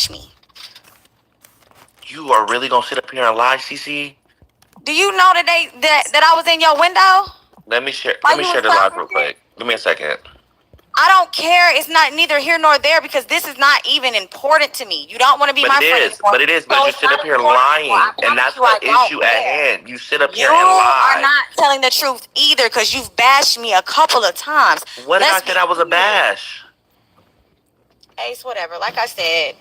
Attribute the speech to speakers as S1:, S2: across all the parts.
S1: me.
S2: You are really gonna sit up here and lie, Cece?
S1: Do you know that I was in your window?
S2: Let me share.
S1: While
S2: Let me
S1: you
S2: share
S1: was
S2: the live
S1: talking
S2: real
S1: shit?
S2: quick. Give me a second.
S1: I don't care. It's not neither here nor there because this is not even important to me. You don't want to be
S2: But
S1: my
S2: it
S1: friend
S2: is.
S1: anymore.
S2: But it is
S1: So
S2: because you
S1: it's
S2: sit up
S1: not
S2: here
S1: important anymore. I
S2: lying, and
S1: promise
S2: that's
S1: you I
S2: the
S1: don't
S2: issue at
S1: care.
S2: hand. You sit up
S1: You
S2: here and
S1: are
S2: lie.
S1: not telling the truth either because you've bashed me a couple of times.
S2: What did I
S1: Let's
S2: say?
S1: be
S2: That was a
S1: clear.
S2: bash.
S1: Ace, whatever. Like I said,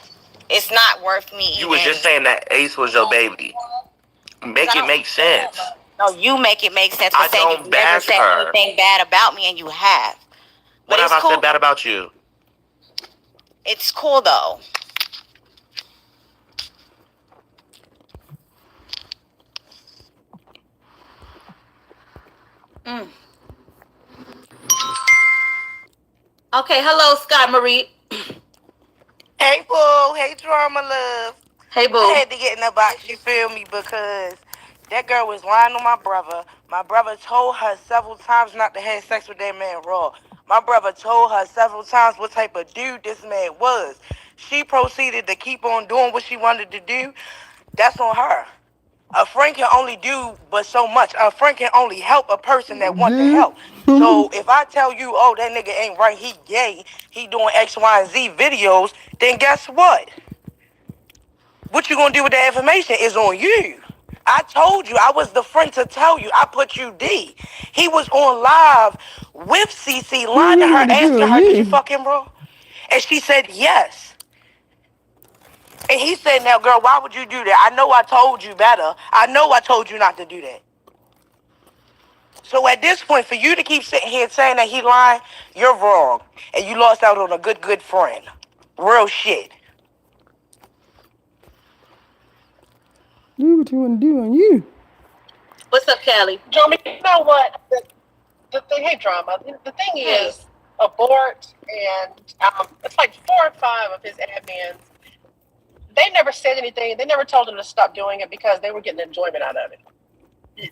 S1: it's not worth me
S2: You was
S1: even.
S2: just saying that Ace was your baby. Make it make sense.
S1: No, you make it make sense for
S2: I
S1: saying you've
S2: don't
S1: never
S2: bash
S1: said
S2: her.
S1: anything bad about me, and you have.
S2: What
S1: But
S2: have
S1: it's
S2: I said
S1: cool.
S2: bad about you?
S1: It's cool though. Mm. Okay, hello, Scott Marie.
S3: Hey, Boo. Hey, Drama Love.
S1: Hey,
S3: I
S1: boo.
S3: had to get in the box, you feel me, because that girl was lying on my brother. My brother told her several times not to have sex with that man raw. My brother told her several times what type of dude this man was. She proceeded to keep on doing what she wanted to do. That's on her. A friend can only do but so much. A friend can only help a person that want to help. So if I tell you, oh, that nigga ain't right, he gay, he doing X, Y, and Z videos, then guess what? What you gonna do with that information is on you. I told you, I was the friend to tell you. I put you D. He was on live with Cece, lying to her, asking her, did you fuck him, bro? And she said yes. And he said, now, girl, why would you do that? I know I told you better. I know I told you not to do that. So at this point, for you to keep sitting here saying that he lying, you're wrong. And you lost out on a good friend. Real shit.
S4: Do what you want to do on you.
S1: What's up, Callie?
S5: Drama, you know what? The thing, hey, Drama, the thing is, Abort and it's like 4 or 5 of his admins, they never said anything. They never told him to stop doing it because they were getting enjoyment out of it.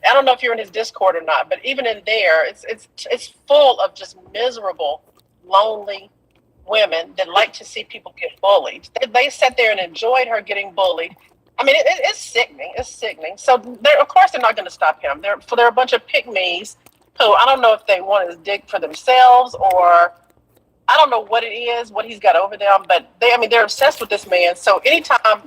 S5: I don't know if you're in his Discord or not, but even in there, it's full of just miserable, lonely women that like to see people get bullied. They sat there and enjoyed her getting bullied. I mean, it's sickening. It's sickening. So, of course, they're not going to stop him. They're a bunch of pygmies who I don't know if they want his dick for themselves or I don't know what it is, what he's got over them. But they're obsessed with this man. So anytime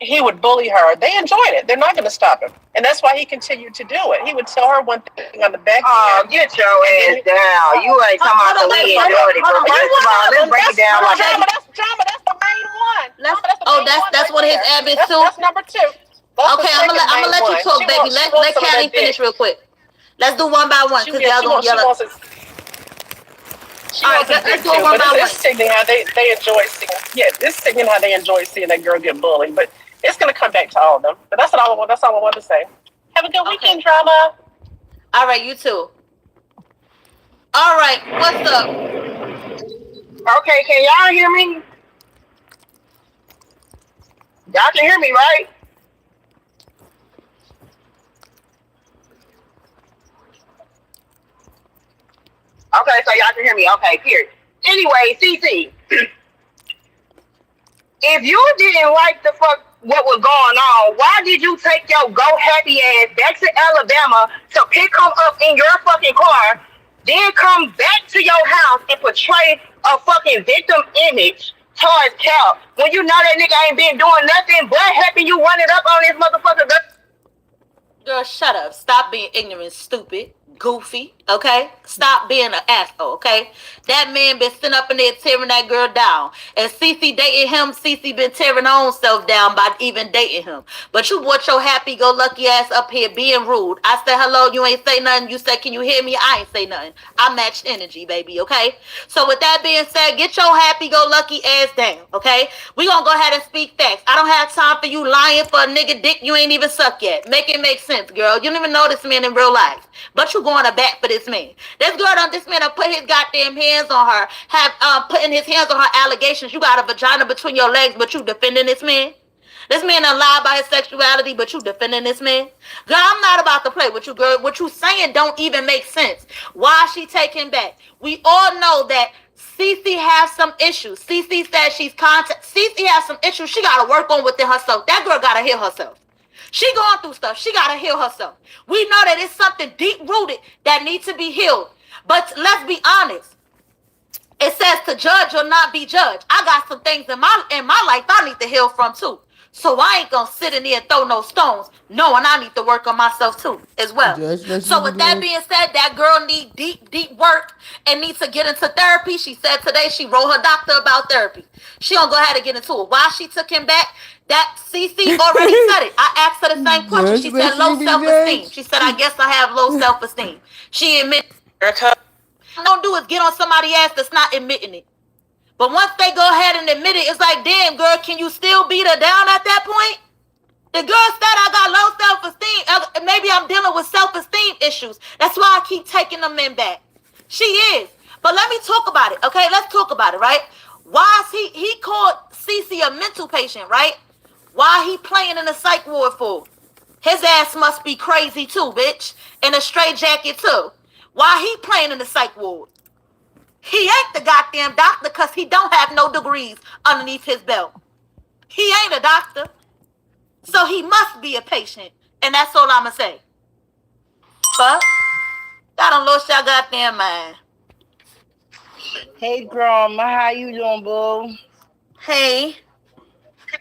S5: he would bully her, they enjoyed it. They're not going to stop him, and that's why he continued to do it. He would tell her one thing on the back end.
S3: Oh, get your ass down. You ain't talking about the we enjoyed it. First of all, let's break it down like
S5: Drama. That's the main one.
S1: That's one of his admins too.
S5: That's number 2.
S1: Okay, I'm gonna let you talk, baby. Let Callie finish real quick. Let's do one by one because y'all gonna yell at.
S5: All right, let's do it one by one. It's sickening how they enjoy seeing. Yeah, it's sickening how they enjoy seeing that girl get bullied. But it's gonna come back to all of them. But that's all I want to say. Have a good weekend, Drama.
S1: All right, you too. All right, what's up?
S3: Okay, can y'all hear me? Y'all can hear me, right? Okay, so y'all can hear me. Okay, period. Anyway, Cece, if you didn't like the fuck what was going on, why did you take your go happy ass back to Alabama to pick him up in your fucking car, then come back to your house and portray a fucking victim image towards Cal when you know that nigga ain't been doing nothing but helping you run it up on this motherfucker?
S1: Girl, shut up. Stop being ignorant, stupid, goofy, okay? Stop being an asshole, okay? That man been sitting up in there tearing that girl down. And Cece dating him, Cece been tearing her own self down by even dating him. But you brought your happy-go-lucky ass up here being rude. I said, hello, you ain't say nothing. You said, can you hear me? I ain't say nothing. I matched energy, baby, okay? So with that being said, get your happy-go-lucky ass down, okay? We gonna go ahead and speak facts. I don't have time for you lying for a nigga dick you ain't even suck yet. Make it make sense, girl. You don't even know this man in real life, but you going to bat for this man. This man done put his goddamn hands on her, putting his hands on her allegations. You got a vagina between your legs, but you defending this man. This man done lied about his sexuality, but you defending this man? Girl, I'm not about to play with you, girl. What you saying don't even make sense. Why she take him back? We all know that Cece has some issues. Cece says she's contact. Cece has some issues she gotta work on within herself. That girl gotta heal herself. She going through stuff. She gotta heal herself. We know that it's something deep rooted that needs to be healed. But let's be honest. It says to judge or not be judged. I got some things in my life I need to heal from too. So I ain't gonna sit in there and throw no stones, knowing I need to work on myself too, as well.
S4: Judge, let you
S1: So
S4: be
S1: with that
S4: like,
S1: being said, that girl need deep, deep work and needs to get into therapy. She said today she wrote her doctor about therapy. She gonna go ahead and get into it. Why she took him back? That CC already said it. I asked her the same question.
S4: judge,
S1: She said
S4: let
S1: low
S4: you be
S1: self-esteem.
S4: judged.
S1: She said I guess I have low self-esteem. She admitted.
S3: Erica.
S1: All don't do is get on somebody's ass that's not admitting it. But once they go ahead and admit it, it's like, damn, girl, can you still beat her down at that point? The girl said I got low self-esteem. Maybe I'm dealing with self-esteem issues. That's why I keep taking the men back. She is. But let me talk about it, okay? Let's talk about it, right? Why is he called Cece a mental patient, right? Why he playing in a psych ward for? His ass must be crazy too, bitch. In a straight jacket too. Why he playing in the psych ward? He ain't the goddamn doctor because he don't have no degrees underneath his belt. He ain't a doctor. So he must be a patient. And that's all I'ma say. But y'all done lost your goddamn mind.
S3: Hey, Grandma, how you doing, boo?
S1: Hey.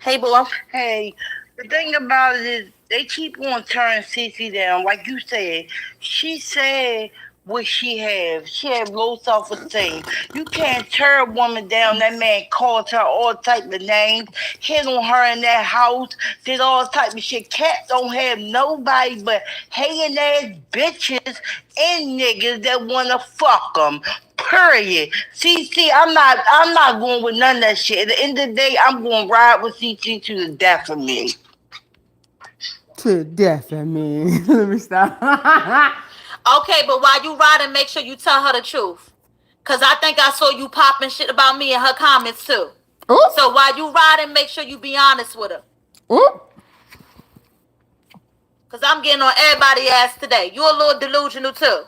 S1: Hey, boy.
S3: Hey, the thing about it is they keep on turning Cece down. Like you said, she said what she have. She have low self-esteem. You can't tear a woman down. That man called her all type of names, hit on her in that house, did all type of shit. Cat don't have nobody but hating ass bitches and niggas that wanna fuck them. Period. CC, I'm not going with none of that shit. At the end of the day, I'm going to ride with CC to the death of me.
S4: To death, I mean. Let me stop.
S1: Okay, but while you riding, make sure you tell her the truth. Cause I think I saw you popping shit about me in her comments too.
S4: Oop,
S1: So while you riding, make sure you be honest with her.
S4: oop.
S1: Cause I'm getting on everybody's ass today. You a little delusional too.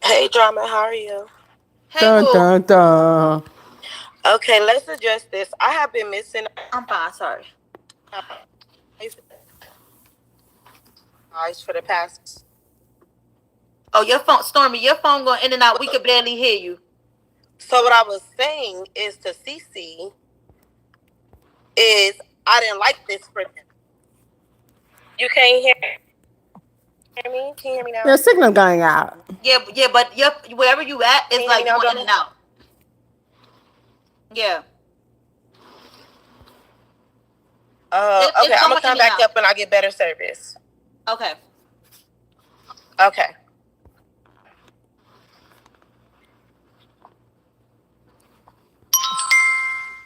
S3: Hey, Drama, how are you?
S1: Hey,
S4: Dun
S1: boo.
S4: dun dun.
S3: Okay, let's address this. I have been missing
S1: I'm fine, sorry.
S3: eyes for the past.
S1: Oh, your phone, Stormy, your phone going in and out. We could barely hear you.
S3: So what I was saying is to Cece is I didn't like this for them. You can't hear me? Can you hear me now?
S4: Your signal going out.
S1: Yeah, but wherever you at, it's
S3: Can you hear
S1: like
S3: me now,
S1: going in
S3: Drama?
S1: and out. Yeah.
S3: Okay,
S1: It's
S3: I'm
S1: going
S3: gonna come
S1: in and
S3: back
S1: out.
S3: up when I get better service.
S1: Okay.
S3: Okay.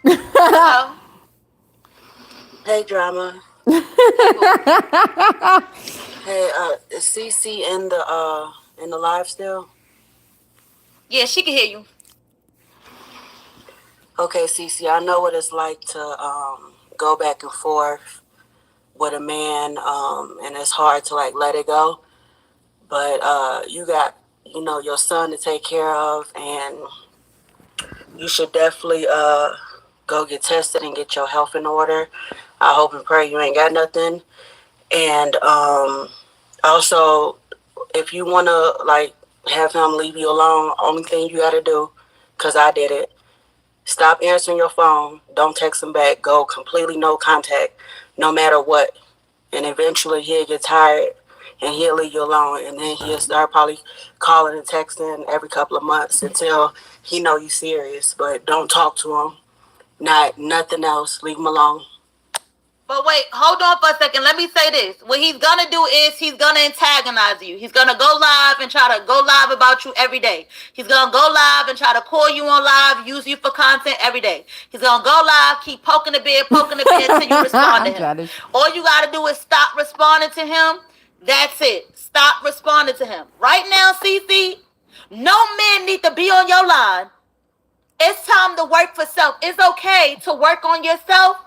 S1: Hello.
S3: Hey, Drama.
S1: Hey, boo.
S3: Hey, is Cece in the live still?
S1: Yeah, she can hear you.
S3: Okay, Cece, I know what it's like to go back and forth with a man, and it's hard to like let it go. But you got, your son to take care of, and you should definitely go get tested and get your health in order. I hope and pray you ain't got nothing. And also, if you wanna like have him leave you alone, only thing you gotta do, cause I did it. Stop answering your phone. Don't text him back. Go completely no contact, no matter what. And eventually he'll get tired and he'll leave you alone. And then he'll start probably calling and texting every couple of months until he know you serious. But don't talk to him. Not nothing else. Leave him alone.
S1: But wait, hold on for a second. Let me say this. What he's gonna do is he's gonna antagonize you. He's gonna go live and try to go live about you every day. He's gonna go live and try to call you on live, use you for content every day. He's gonna go live, keep poking the bear until you respond to
S4: I'm
S1: him.
S4: childish.
S1: All you gotta do is stop responding to him. That's it. Stop responding to him. Right now, Cece, no man need to be on your line. It's time to work for self. It's okay to work on yourself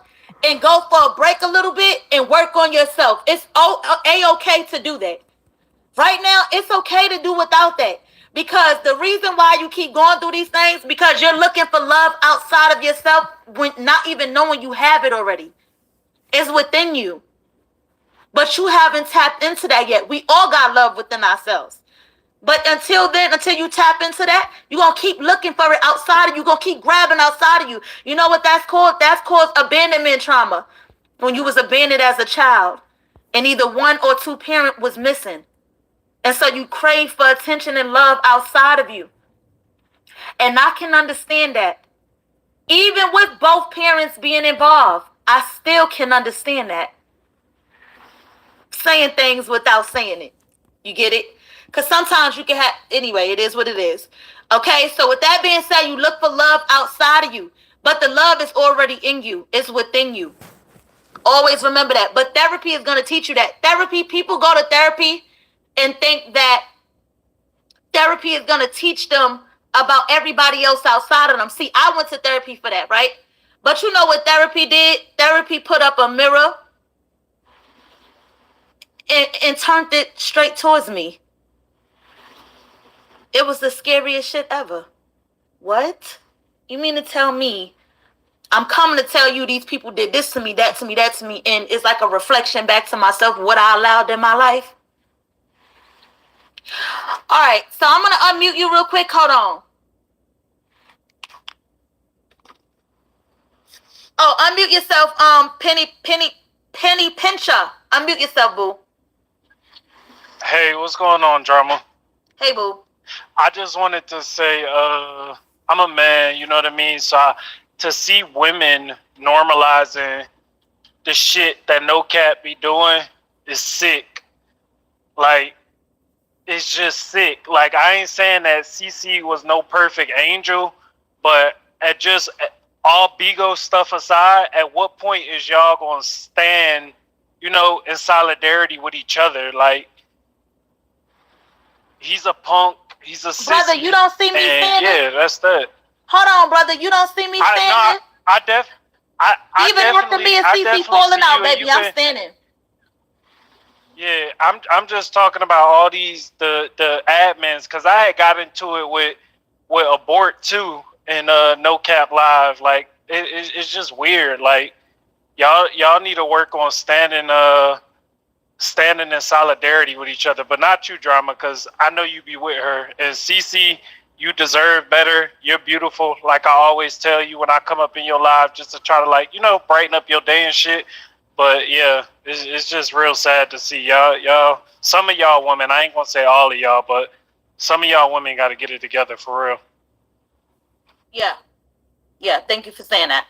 S1: and go for a break a little bit and work on yourself. It's a-okay to do that. Right now, it's okay to do without that. Because the reason why you keep going through these things, because you're looking for love outside of yourself when not even knowing you have it already. It's within you. But you haven't tapped into that yet. We all got love within ourselves. But until then, until you tap into that, you're going to keep looking for it outside of you. You're going to keep grabbing outside of you. You know what that's called? That's called abandonment trauma. When you was abandoned as a child and either one or two parent was missing. And so you crave for attention and love outside of you. And I can understand that. Even with both parents being involved, I still can understand that. Saying things without saying it. You get it? Because sometimes you can have, anyway, it is what it is. Okay, so with that being said, you look for love outside of you. But the love is already in you. It's within you. Always remember that. But therapy is going to teach you that. Therapy, people go to therapy and think that therapy is going to teach them about everybody else outside of them. See, I went to therapy for that, right? But you know what therapy did? Therapy put up a mirror and turned it straight towards me. It was the scariest shit ever. What? You mean to tell me I'm coming to tell you these people did this to me, that to me, that to me, and it's like a reflection back to myself, what I allowed in my life? All right, so I'm going to unmute you real quick. Hold on. Oh, unmute yourself, Penny Pincher. Unmute yourself, boo.
S6: Hey, what's going on, Drama?
S1: Hey, boo.
S6: I just wanted to say, I'm a man, you know what I mean? So to see women normalizing the shit that No Cap be doing is sick. Like, it's just sick. Like, I ain't saying that Cece was no perfect angel, but at just all Bigo stuff aside, at what point is y'all gonna stand, you know, in solidarity with each other? Like, he's a punk, he's a sissy.
S1: Brother, you don't see me standing?
S6: Yeah, that's that.
S1: Hold on, brother, you don't see me standing? Even after me and Cece falling out, baby, I'm standing.
S6: Yeah, I'm just talking about all these the admins, because I had got into it with Abort too and No Cap Live. Like it's just weird. Like y'all need to work on standing in solidarity with each other, but not you, Drama, because I know you be with her. And Cece, you deserve better. You're beautiful. Like I always tell you when I come up in your live, just to try to, like, you know, brighten up your day and shit. But yeah, it's just real sad to see y'all. Some of y'all women, I ain't gonna say all of y'all, but some of y'all women got to get it together for real.
S1: Yeah. Thank you for saying that.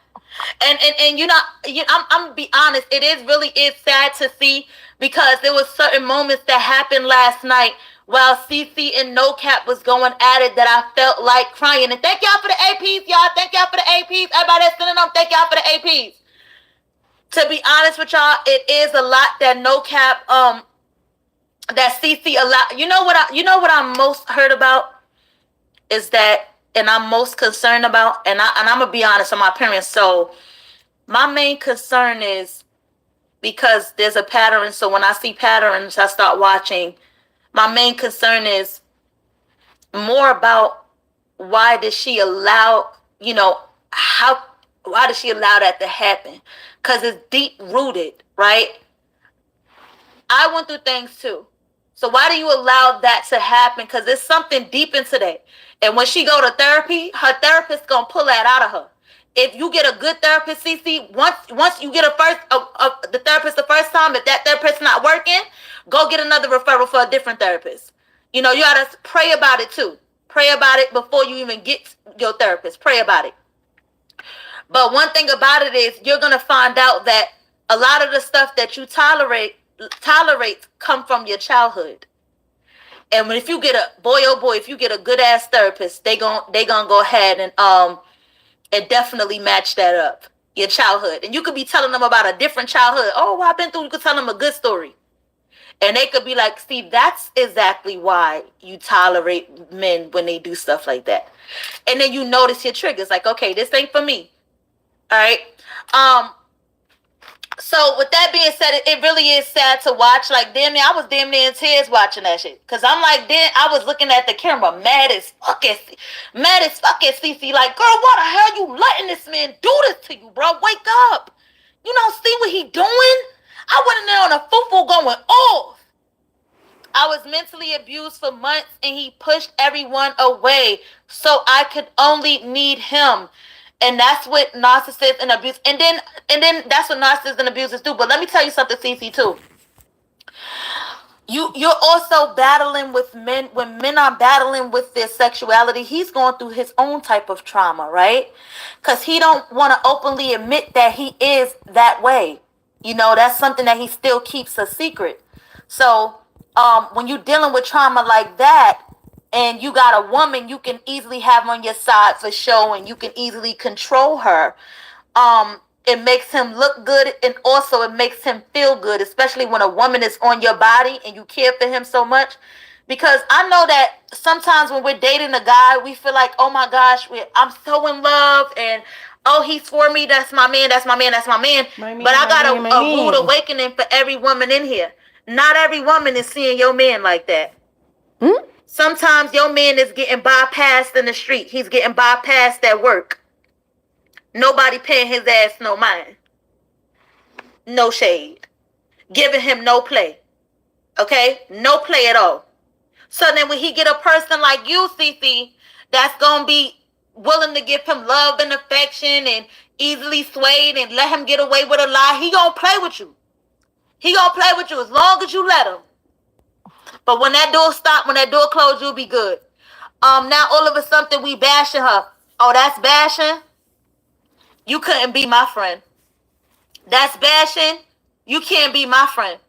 S1: And I'm gonna be honest. It is sad to see, because there was certain moments that happened last night while Cece and No Cap was going at it that I felt like crying. And thank y'all for the APs, y'all. Thank y'all for the APs. Everybody that's sending them, thank y'all for the APs. To be honest with y'all, it is a lot that No Cap, that Cece allowed. You know what I'm most hurt about is that, and I'm most concerned about, and I'm gonna be honest on my parents. So my main concern is, because there's a pattern. So when I see patterns, I start watching. My main concern is more about why did she allow, why did she allow that to happen? Because it's deep rooted, right? I went through things too. So why do you allow that to happen? Because there's something deep into that. And when she go to therapy, her therapist going to pull that out of her. If you get a good therapist, Cece, once you get the therapist the first time, if that therapist's not working, go get another referral for a different therapist. You know, you got to pray about it too. Pray about it before you even get your therapist. Pray about it. But one thing about it is, you're going to find out that a lot of the stuff that you tolerate come from your childhood. And if you get if you get a good ass therapist, they gonna go ahead and definitely match that up, your childhood. And you could be telling them about a different childhood. Oh, what I've been through. You could tell them a good story, and they could be like, "See, that's exactly why you tolerate men when they do stuff like that." And then you notice your triggers, like, okay, this ain't for me. All right. So with that being said, it really is sad to watch. Like damn near, I was damn near in tears watching that shit. Cause I'm like, then I was looking at the camera, mad as fuck at Cece. Like, girl, what the hell you letting this man do this to you, bro? Wake up! You don't see what he doing? I went in there on a foo going off. I was mentally abused for months and he pushed everyone away so I could only need him. And that's what narcissists and abuse and then that's what narcissists and abusers do. But let me tell you something, Cece, too. You're also battling with men. When men are battling with their sexuality, he's going through his own type of trauma, right? Because he don't want to openly admit that he is that way. You know, that's something that he still keeps a secret. So when you're dealing with trauma like that and you got a woman you can easily have on your side for show and you can easily control her, it makes him look good and also it makes him feel good, especially when a woman is on your body and you care for him so much. Because I know that sometimes when we're dating a guy, we feel like, oh my gosh, I'm so in love and oh, he's for me, that's my man, that's my man, that's my man. But I got a rude awakening for every woman in here. Not every woman is seeing your man like that. Sometimes your man is getting bypassed in the street. He's getting bypassed at work. Nobody paying his ass no mind. No shade. Giving him no play. Okay? No play at all. So then when he get a person like you, Cece, that's going to be willing to give him love and affection and easily swayed and let him get away with a lie, he going to play with you. He going to play with you as long as you let him. But when that door stop, when that door close, you'll be good. Now all of a sudden we bashing her. Oh, that's bashing? You couldn't be my friend. That's bashing? You can't be my friend.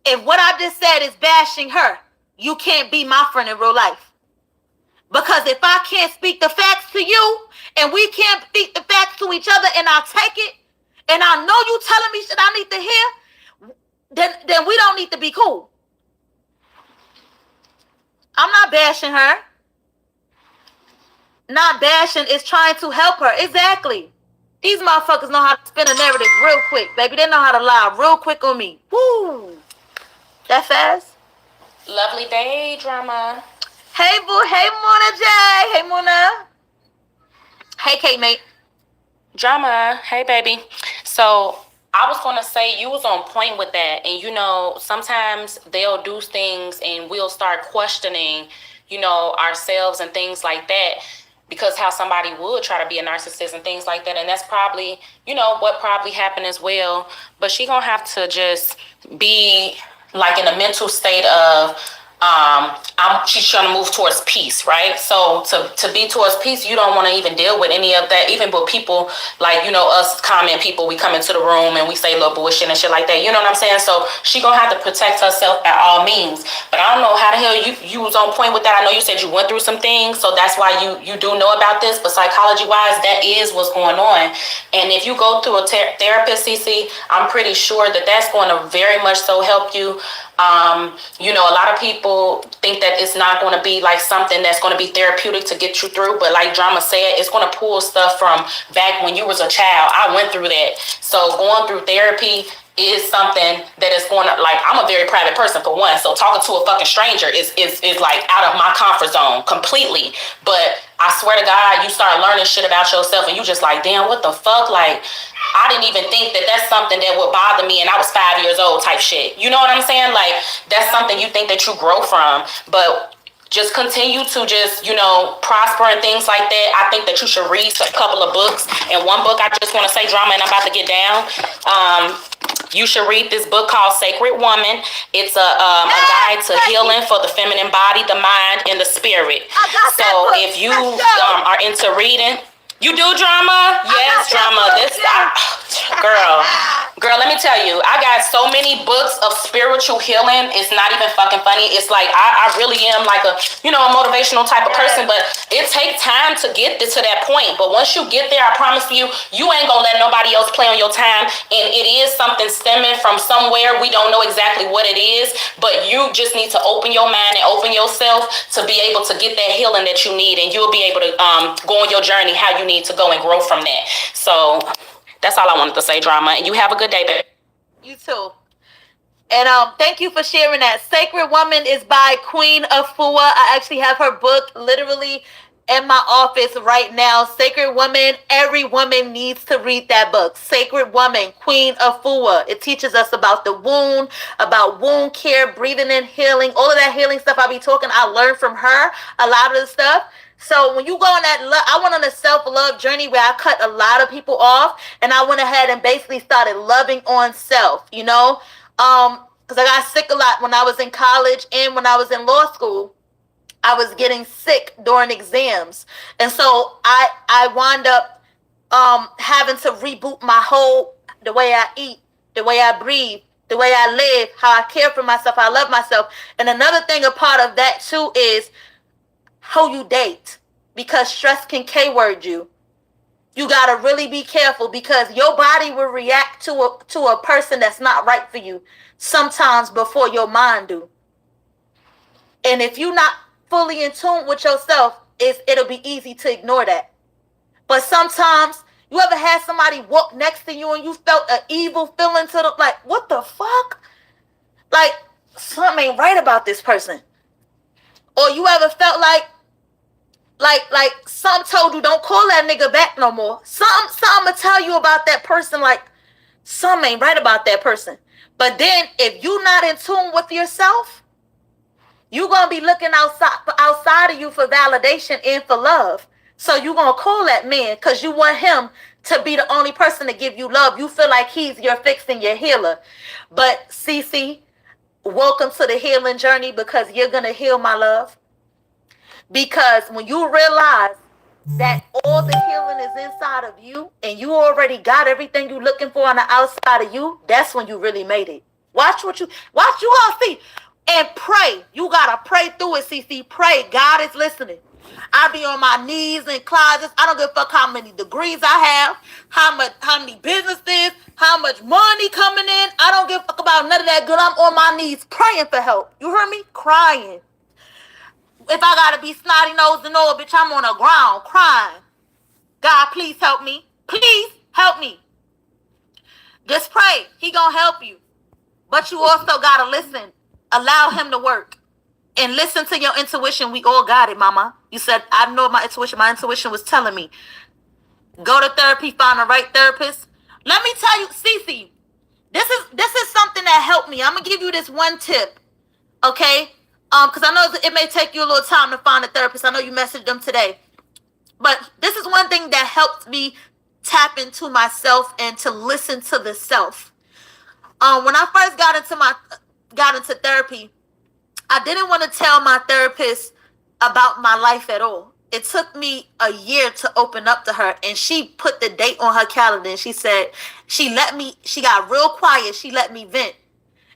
S1: If what I just said is bashing her, you can't be my friend in real life. Because if I can't speak the facts to you, and we can't speak the facts to each other, and I take it, and I know you telling me shit I need to hear, then we don't need to be cool. I'm not bashing her. Not bashing is trying to help her. Exactly. These motherfuckers know how to spin a narrative real quick, baby. They know how to lie real quick on me. Woo! That fast?
S7: Lovely day, drama.
S1: Hey, boo. Hey, Mona J. Hey, Mona. Hey, Kate, mate.
S7: Drama. Hey, baby. So I was going to say you was on point with that. And, you know, sometimes they'll do things and we'll start questioning, you know, ourselves and things like that. Because how somebody would try to be a narcissist and things like that. And that's probably, you know, what probably happened as well. But she going to have to just be like in a mental state of, she's trying to move towards peace, right? So to be towards peace, you don't want to even deal with any of that, even with people like, you know, us comment people, we come into the room and we say little bullshit and shit like that. You know what I'm saying? So she gonna have to protect herself at all means. But I don't know how the hell you was on point with that. I know you said you went through some things, so that's why you do know about this. But psychology wise, that is what's going on. And if you go through a therapist, Cece, I'm pretty sure that that's going to very much so help you. You know, a lot of people think that it's not going to be like something that's going to be therapeutic to get you through. But like Drama said, it's going to pull stuff from back when you was a child. I went through that. So going through therapy is something that is going to, like, I'm a very private person for one. So talking to a fucking stranger is like out of my comfort zone completely. But I swear to God, you start learning shit about yourself and you just like, damn, what the fuck? Like, I didn't even think that that's something that would bother me and I was 5 years old type shit. You know what I'm saying? Like, that's something you think that you grow from. But just continue to just, you know, prosper and things like that. I think that you should read a couple of books. And one book I just want to say, Drama, and I'm about to get down. You should read this book called Sacred Woman. It's a guide to healing for the feminine body, the mind, and the spirit. So if you are into reading, you do, Drama? Yes, Drama. This girl, let me tell you, I got so many books of spiritual healing. It's not even fucking funny. It's like I really am like a, you know, a motivational type of person, but it takes time to get to that point. But once you get there, I promise you, you ain't gonna let nobody else play on your time. And it is something stemming from somewhere. We don't know exactly what it is, but you just need to open your mind and open yourself to be able to get that healing that you need, and you'll be able to go on your journey how you need to go and grow from that. So That's all I wanted to say, Drama. And you have a good day, babe.
S1: You too. And thank you for sharing that. Sacred Woman is by Queen Afua. I actually have her book literally in my office right now. Sacred Woman. Every woman needs to read that book. Sacred Woman, Queen Afua. It teaches us about the wound, about wound care, breathing and healing. All of that healing stuff I be talking, I learned from her a lot of the stuff. So when you go on that, I went on a self-love journey where I cut a lot of people off, and I went ahead and basically started loving on self, you know? Because I got sick a lot when I was in college and when I was in law school. I was getting sick during exams, and so I wound up having to reboot the way I eat, the way I breathe, the way I live, how I care for myself, how I love myself. And another thing, a part of that too, is how you date, because stress can K-word you. You gotta really be careful, because your body will react to a person that's not right for you sometimes before your mind do. And if you're not fully in tune with yourself, it'll be easy to ignore that. But sometimes, you ever had somebody walk next to you and you felt an evil feeling like, what the fuck? Like, something ain't right about this person. Or you ever felt like some told you, don't call that nigga back no more. Some will tell you about that person, like, something ain't right about that person. But then if you're not in tune with yourself, you're going to be looking outside of you for validation and for love. So you're going to call that man because you want him to be the only person to give you love. You feel like he's your fix and your healer. But Cece, welcome to the healing journey, because you're going to heal, my love. Because when you realize that all the healing is inside of you and you already got everything you're looking for on the outside of you, that's when you really made it. Watch you all see. And pray. You gotta pray through it, Cece. Pray. God is listening. I be on my knees in closets. I don't give a fuck how many degrees I have, how many businesses, how much money coming in. I don't give a fuck about none of that good. I'm on my knees praying for help. You heard me? Crying. If I gotta be snotty nosed and all, bitch, I'm on the ground crying. God, please help me. Please help me. Just pray. He gonna help you. But you also gotta listen. Allow him to work. And listen to your intuition. We all got it, mama. You said, I know my intuition. My intuition was telling me. Go to therapy, find the right therapist. Let me tell you, Cece, this is something that helped me. I'm gonna give you this one tip. Okay? Because I know it may take you a little time to find a therapist. I know you messaged them today. But this is one thing that helped me tap into myself and to listen to the self. When I first got into therapy, I didn't want to tell my therapist about my life at all. It took me a year to open up to her, and she put the date on her calendar, and she said, she got real quiet. She let me vent.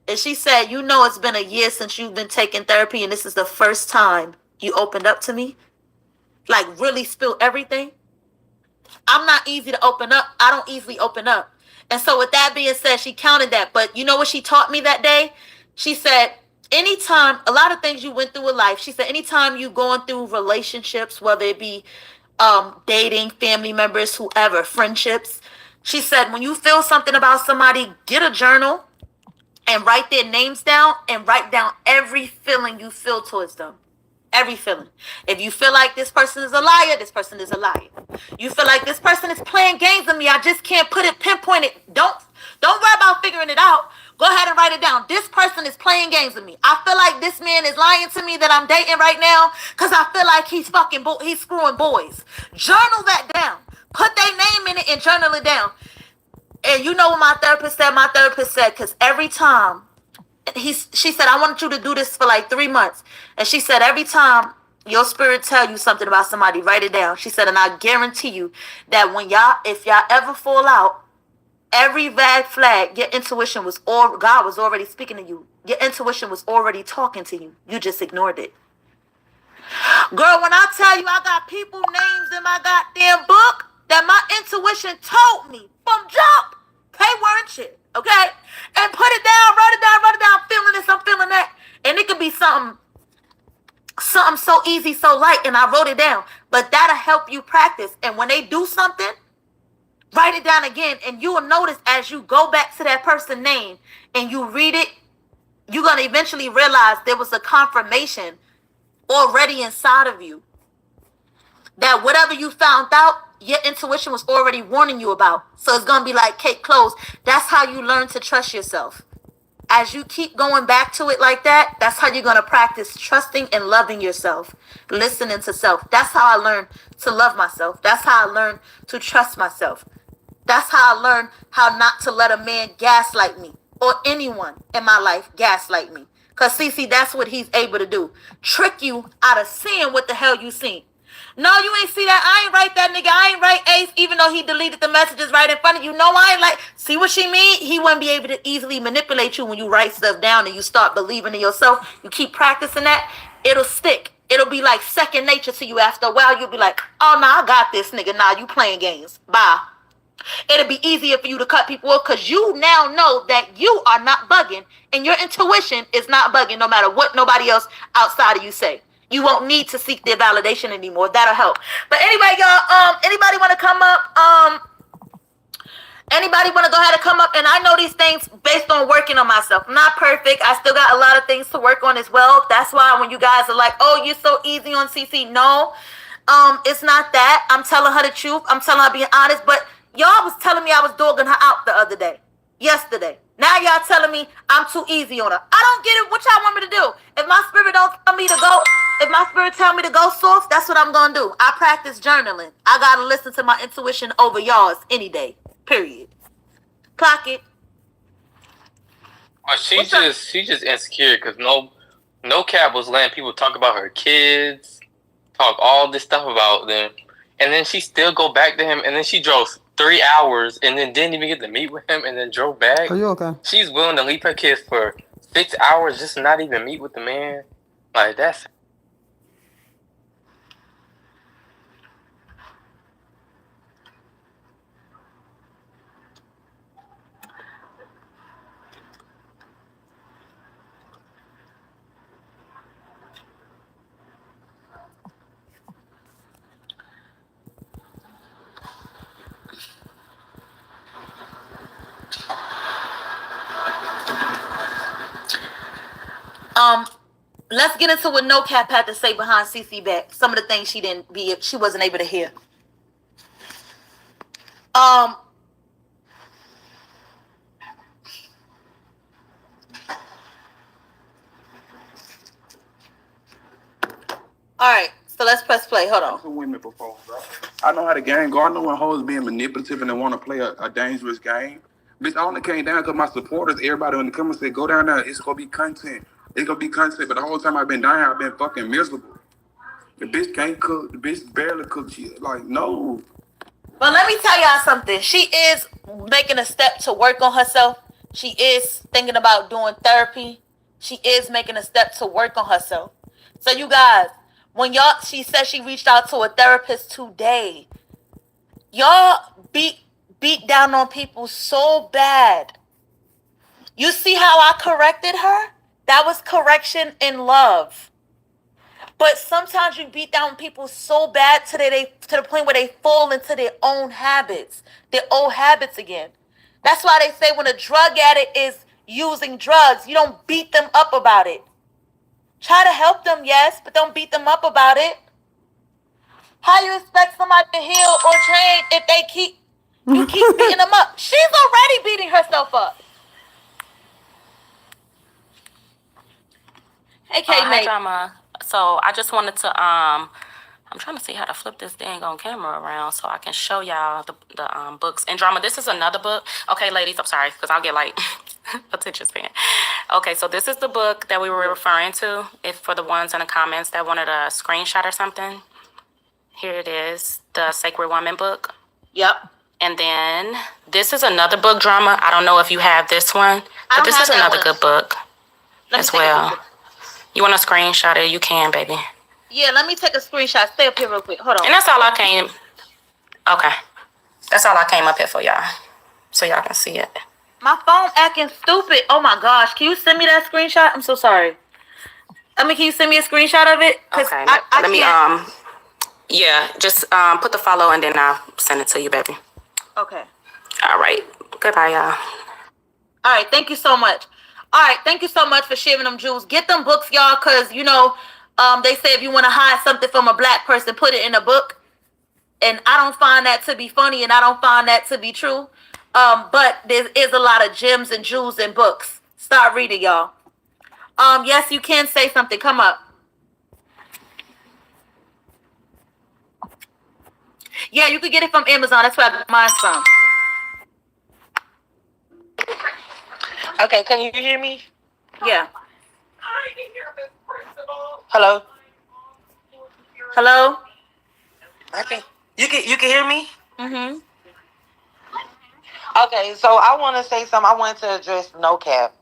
S1: And she said, you know, it's been a year since you've been taking therapy, and this is the first time you opened up to me. Like, really spill everything. I'm not easy to open up. I don't easily open up. And so with that being said, she counted that. But you know what she taught me that day? She said, anytime, a lot of things you went through in life, she said, anytime you going through relationships, whether it be dating, family members, whoever, friendships, she said, when you feel something about somebody, get a journal and write their names down and write down every feeling you feel towards them. Every feeling. If you feel like this person is a liar, this person is a liar. You feel like this person is playing games with me, I just can't pinpoint it. Don't worry about figuring it out. Go ahead and write it down. This person is playing games with me. I feel like this man is lying to me that I'm dating right now because I feel like he's screwing boys. Journal that down. Put their name in it and journal it down. And you know what my therapist said? My therapist said, because every time, she said, I want you to do this for like 3 months. And she said, every time your spirit tell you something about somebody, write it down. She said, and I guarantee you that if y'all ever fall out, every red flag, your intuition God was already speaking to you. Your intuition was already talking to you. You just ignored it. Girl, when I tell you I got people names in my goddamn book that my intuition told me from jump, K-word and shit, okay? And put it down, write it down, feeling this, I'm feeling that. And it could be something so easy, so light, and I wrote it down. But that'll help you practice. And when they do something, Write it down again, and you will notice as you go back to that person's name and you read it, you're going to eventually realize there was a confirmation already inside of you that whatever you found out, your intuition was already warning you about. So it's going to be like case closed. That's how you learn to trust yourself. As you keep going back to it like that, that's how you're going to practice trusting and loving yourself, listening to self. That's how I learned to love myself. That's how I learned to trust myself. That's how I learned how not to let a man gaslight me or anyone in my life gaslight me. Because, Cece, that's what he's able to do. Trick you out of seeing what the hell you seen. No, you ain't see that. I ain't write that nigga. I ain't write Ace, even though he deleted the messages right in front of you. No, I ain't like, see what she mean? He wouldn't be able to easily manipulate you when you write stuff down and you start believing in yourself. You keep practicing that, it'll stick. It'll be like second nature to you. After a while, you'll be like, oh, no, I got this nigga. Nah, you playing games. Bye. It'll be easier for you to cut people off because you now know that you are not bugging and your intuition is not bugging no matter what nobody else outside of you say. You won't need to seek their validation anymore. That'll help. But anyway, y'all, anybody want to come up? Anybody want to go ahead and come up? And I know these things based on working on myself. I'm not perfect. I still got a lot of things to work on as well. That's why when you guys are like, oh, you're so easy on CC. No, it's not that. I'm telling her the truth. I'm telling her being honest. But y'all was telling me I was dogging her out the other day. Yesterday. Now y'all telling me I'm too easy on her. I don't get it. What y'all want me to do? If my spirit don't tell me to go, if my spirit tell me to go soft, that's what I'm gonna do. I practice journaling. I gotta listen to my intuition over y'all's any day. Period. Clock it.
S8: But she's just insecure because no cap was letting people talk about her kids, talk all this stuff about them, and then she still go back to him, and then she drove 3 hours and then didn't even get to meet with him and then drove back.
S4: Are you okay?
S8: She's willing to leave her kids for 6 hours just to not even meet with the man. Like, that's...
S1: Let's get into what No Cap had to say behind CC back. Some of the things she wasn't able to hear. All right, so let's press play. Hold on.
S9: Women before, bro. I know how the game go. I know when hoes being manipulative and they want to play a dangerous game. Bitch, I only came down because my supporters, everybody in the comments said, go down there. It's going to be content. It's going to be content. But the whole time I've been down here, I've been fucking miserable. The bitch can't cook. The bitch barely cooks. Like, no.
S1: But let me tell y'all something. She is making a step to work on herself. She is thinking about doing therapy. She is making a step to work on herself. So you guys, when she said she reached out to a therapist today. Y'all beat down on people so bad. You see how I corrected her? That was correction in love. But sometimes you beat down people so bad to the point where they fall into their own habits, their old habits again. That's why they say when a drug addict is using drugs, you don't beat them up about it. Try to help them, yes, but don't beat them up about it. How you expect somebody to heal or change if you keep beating them up? She's already beating herself up. Hey, Kate,
S7: Hi, Drama. So I just wanted to I'm trying to see how to flip this dang on camera around so I can show y'all the books. And Drama, this is another book. Okay, ladies, I'm sorry because I'll get like attention span. Okay, so this is the book that we were referring to. If for the ones in the comments that wanted a screenshot or something, here it is, the Sacred Woman book.
S1: Yep.
S7: And then this is another book, Drama. I don't know if you have this one, but this is another good book as well. You want to screenshot it? You can, baby.
S1: Yeah, let me take a screenshot. Stay up here real quick. Hold on.
S7: And that's all I came. Okay. That's all I came up here for, y'all. So y'all can see it.
S1: My phone acting stupid. Oh my gosh. Can you send me that screenshot? I'm so sorry. Can you send me a screenshot of it?
S7: Okay. Let me, yeah, just put the follow and then I'll send it to you, baby.
S1: Okay.
S7: All right. Goodbye, y'all.
S1: All right. Thank you so much. All right. Thank you so much for sharing them jewels. Get them books, y'all, because, they say if you want to hide something from a black person, put it in a book. And I don't find that to be funny, and I don't find that to be true. But there is a lot of gems and jewels in books. Start reading, y'all. Yes, you can say something. Come up. Yeah, you could get it from Amazon. That's where I got mine from.
S3: Okay, can you hear me?
S1: Yeah.
S3: Hello?
S1: Hello?
S3: Okay. You can hear me?
S1: Mm-hmm.
S3: Okay, so I want to say something. I want to address No Cap.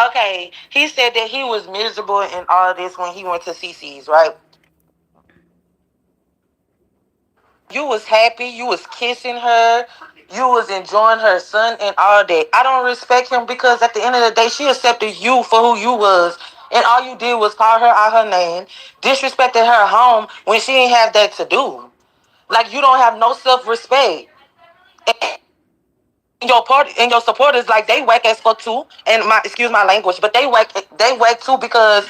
S3: Okay, he said that he was miserable in all of this when he went to Cece's, right? You was happy, you was kissing her, you was enjoying her son and all that. I don't respect him because at the end of the day, she accepted you for who you was. And all you did was call her out her name, disrespected her home when she didn't have that to do. Like, you don't have no self-respect. Your party and your supporters, like, they whack as fuck too. And excuse my language, but they whack too because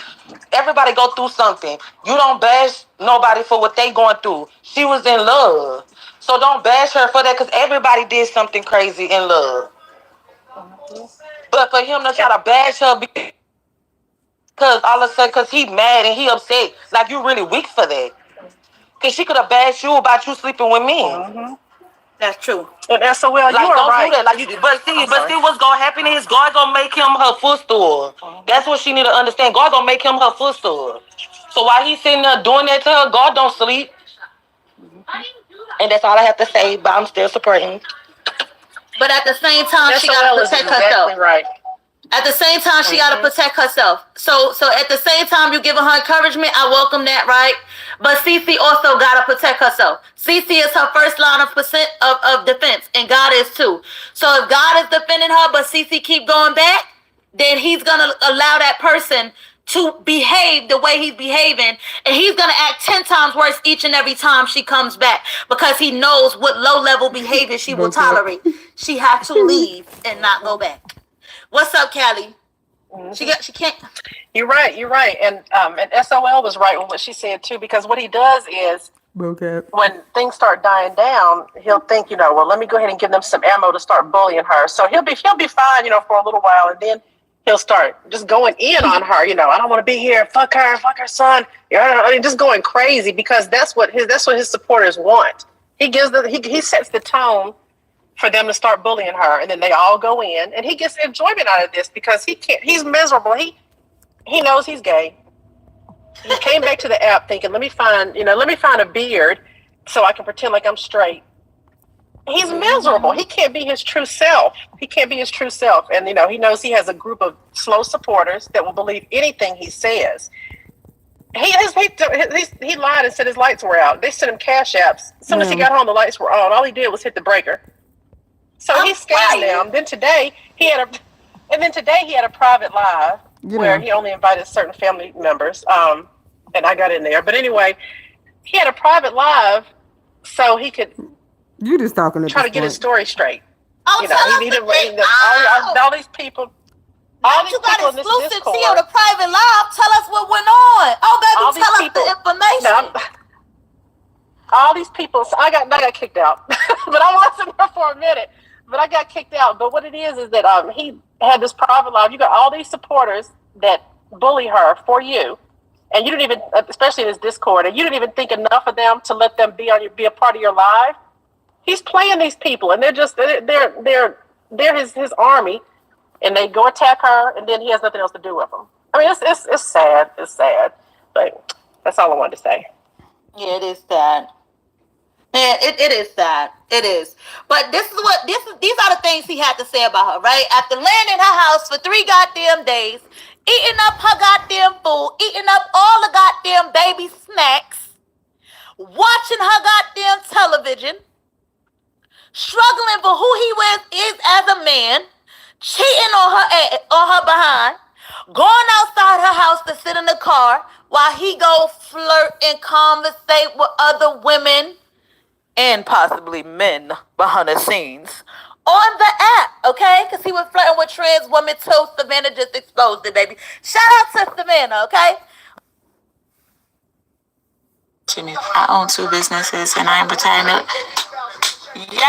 S3: everybody go through something. You don't bash nobody for what they going through. She was in love, so don't bash her for that because everybody did something crazy in love. But for him to try to bash her because all of a sudden, because he mad and he upset, like, you really weak for that. Because she could have bashed you about you sleeping with me.
S1: That's true.
S5: And SOL,
S3: Like,
S5: you are
S3: don't
S5: right.
S3: do that. Like, see what's gonna happen is God gonna make him her footstool. That's what she need to understand. God gonna make him her footstool. So while he's sitting there doing that to her, God don't sleep. And that's all I have to say. But I'm still supporting.
S1: But at the same time, she got
S5: SOL
S1: to
S5: is
S1: protect
S5: exactly
S1: herself.
S5: right.
S1: At the same time, she got to protect herself. So at the same time, you giving her encouragement. I welcome that, right? But Cece also got to protect herself. Cece is her first line of defense, and God is too. So if God is defending her, but Cece keep going back, then he's gonna allow that person to behave the way he's behaving, and he's gonna act 10 times worse each and every time she comes back because he knows what low-level behavior she will tolerate. She had to leave and not go back. What's up, Callie? She can't.
S5: You're right. And SOL was right with what she said too, because what he does is when things start dying down, he'll think, well, let me go ahead and give them some ammo to start bullying her. So he'll be fine, for a little while, and then he'll start just going in on her. I don't want to be here. Fuck her son. Just going crazy because that's what his supporters want. He sets the tone for them to start bullying her, and then they all go in, and he gets enjoyment out of this because he's miserable. He knows he's gay. He came back to the app thinking, let me find a beard so I can pretend like I'm straight. He's miserable. He can't be his true self. And he knows he has a group of slow supporters that will believe anything he says. He lied and said his lights were out. They sent him cash apps. As soon as he got home, the lights were on. All he did was hit the breaker. So he scammed them. Then today he had a private live where he only invited certain family members. And I got in there. But anyway, he had a private live so he could
S4: You just talking
S5: try to get his story straight.
S1: Oh, tell us
S5: he
S1: the
S5: didn't
S1: thing.
S5: all these people. All these
S1: You got
S5: people in this
S1: exclusive
S5: Discord.
S1: tea on the private live. Tell us what went on. Oh, baby, tell us the information.
S5: All these people. So I got kicked out, but I wasn't there for a minute. But I got kicked out. But what it is that he had this private live. You got all these supporters that bully her for you, and you didn't even, especially in his Discord, and you didn't even think enough of them to let them be a part of your live. He's playing these people, and they're his army, and they go attack her, and then he has nothing else to do with them. I mean, it's sad. It's sad, but that's all I wanted to say.
S1: Yeah, it is sad. Yeah, it is sad. It is. But these are the things he had to say about her, right? After laying in her house for 3 goddamn days, eating up her goddamn food, eating up all the goddamn baby snacks, watching her goddamn television, struggling for who he is as a man, cheating on her behind, going outside her house to sit in the car while he go flirt and conversate with other women and possibly men behind the scenes on the app, okay? Because he was flirting with trans women too. Savannah just exposed it, baby. Shout out to Savannah, okay? I own 2 businesses and I am retiring. Yeah.